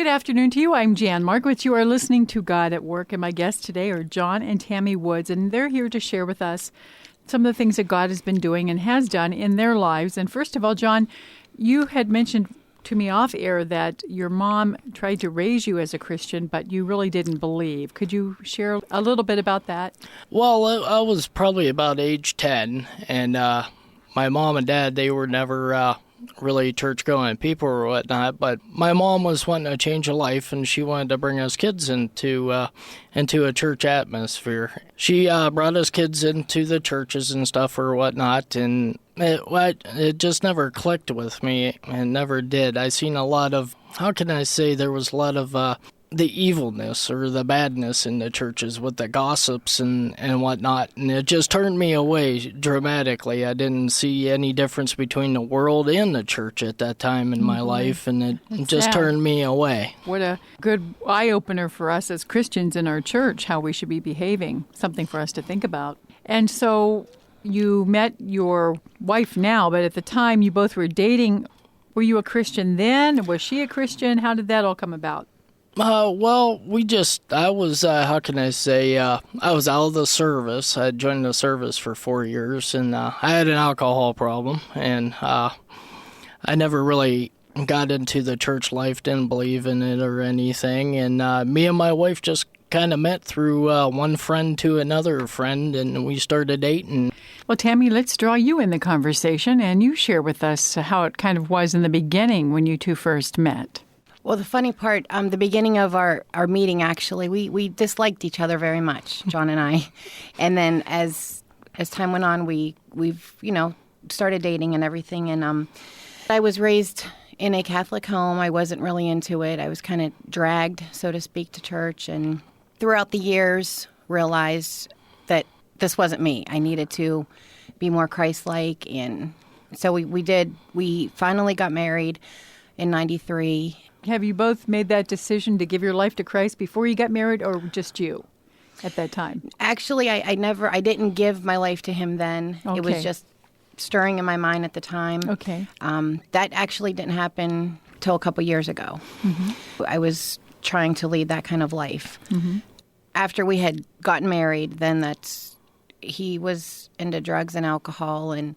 afternoon to you. I'm Jan Markowitz. You are listening to God at Work, and my guests today are John and Tammy Woods, and they're here to share with us some of the things that God has been doing and has done in their lives. And first of all, John, you had mentioned to me off air that your mom tried to raise you as a Christian, but you really didn't believe. Could you share a little bit about that? Well, I was probably about age 10, and my mom and dad, they were never really church-going people or whatnot, but my mom was wanting a change of life, and she wanted to bring us kids into a church atmosphere. She brought us kids into the churches and stuff or whatnot, and it just never clicked with me, and never did. I seen a lot of, how can I say, there was a lot of the evilness or the badness in the churches with the gossips and whatnot, and it just turned me away dramatically. I didn't see any difference between the world and the church at that time in my life, and it just turned me away. What a good eye-opener for us as Christians in our church, how we should be behaving, something for us to think about. And so you met your wife now, but at the time you both were dating. Were you a Christian then? Was she a Christian? How did that all come about? Well, I was, how can I say, I was out of the service. I had joined the service for 4 years, and I had an alcohol problem, and I never really got into the church life, didn't believe in it or anything, and me and my wife just kind of met through one friend to another friend, and we started dating. Well, Tammy, let's draw you in the conversation, and you share with us how it kind of was in the beginning when you two first met. Well, the funny part, the beginning of our meeting, actually, we disliked each other very much, John and I. And then as time went on, we've started dating and everything. And I was raised in a Catholic home. I wasn't really into it. I was kind of dragged, so to speak, to church. And throughout the years, realized that this wasn't me. I needed to be more Christ-like. And so we finally got married in 93. Have you both made that decision to give your life to Christ before you got married, or just you at that time? Actually, I didn't give my life to him then. Okay. It was just stirring in my mind at the time. Okay. That actually didn't happen till a couple years ago. Mm-hmm. I was trying to lead that kind of life. Mm-hmm. After we had gotten married, then he was into drugs and alcohol, and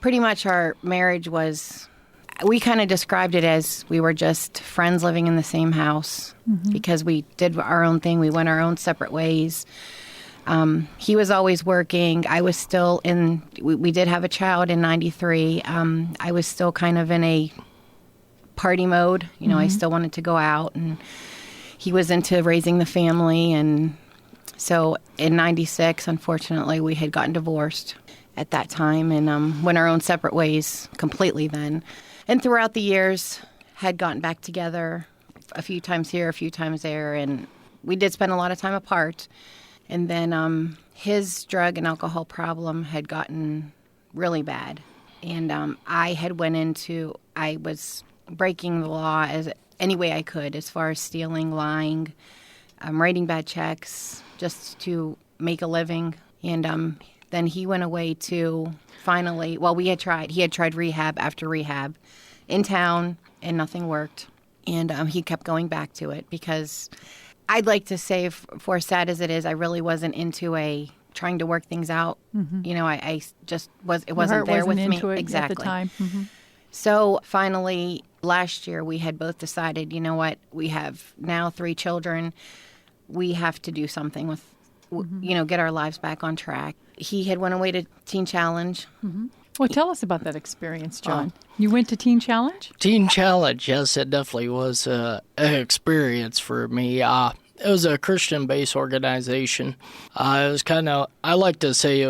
pretty much our marriage was... We kind of described it as we were just friends living in the same house, mm-hmm. because we did our own thing. We went our own separate ways. He was always working. I was still we did have a child in 93. I was still kind of in a party mode. Mm-hmm. I still wanted to go out, and he was into raising the family. And so in 96, unfortunately, we had gotten divorced at that time and went our own separate ways completely then. And throughout the years, had gotten back together a few times here, a few times there, and we did spend a lot of time apart. And then his drug and alcohol problem had gotten really bad. And I was breaking the law as any way I could, as far as stealing, lying, writing bad checks just to make a living. And then he went away to finally, he had tried rehab after rehab in town, and nothing worked. And he kept going back to it because I'd like to say, for as sad as it is, I really wasn't into trying to work things out. Mm-hmm. I just it wasn't there with me. Exactly. At the time. Mm-hmm. So finally, last year, we had both decided, you know what, we have now 3 children. We have to do something with, mm-hmm. Get our lives back on track. He had went away to Teen Challenge. Mm-hmm. Well, tell us about that experience, John. You went to Teen Challenge? Teen Challenge, yes, it definitely was an experience for me. It was a Christian-based organization. It was I like to say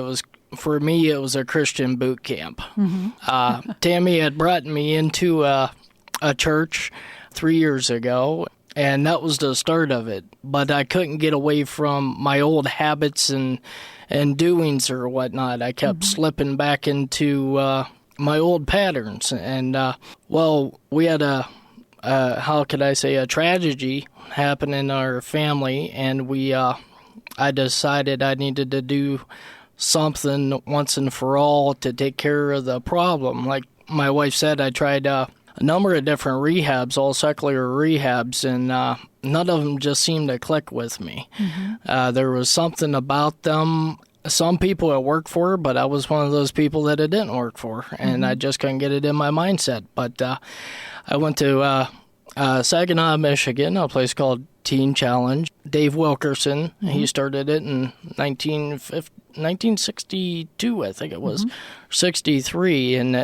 for me, it was a Christian boot camp. Mm-hmm. Tammy had brought me into a church 3 years ago, and that was the start of it. But I couldn't get away from my old habits and doings or whatnot. I kept mm-hmm. slipping back into my old patterns. And, we had a tragedy happen in our family, and I decided I needed to do something once and for all to take care of the problem. Like my wife said, I tried a number of different rehabs, all secular rehabs, and none of them just seemed to click with me. There was something about them. Some people it worked for, but I was one of those people that it didn't work for, and I just couldn't get it in my mindset. But I went to Saginaw, Michigan, a place called Teen Challenge. Dave Wilkerson, he started it in 1962, I think it was, 63, and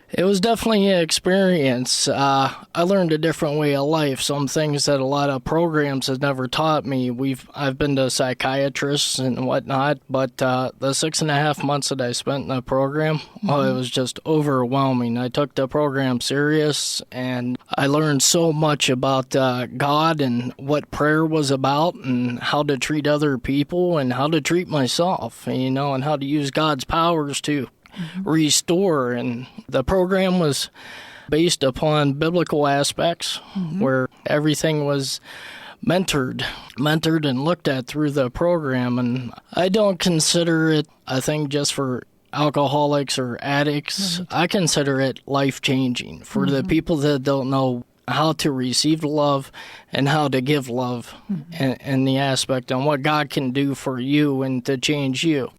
it was definitely an experience. I learned a different way of life, some things that a lot of programs have never taught me. I've been to psychiatrists and whatnot, but the 6.5 months that I spent in the program, it was just overwhelming. I took the program serious, and I learned so much about God and what prayer was about and how to treat other people and how to treat myself, and how to use God's powers to restore. And the program was based upon biblical aspects where everything was mentored and looked at through the program. And I don't consider it a thing just for alcoholics or addicts. I consider it life-changing for the people that don't know how to receive love and how to give love, and the aspect on what God can do for you and to change you.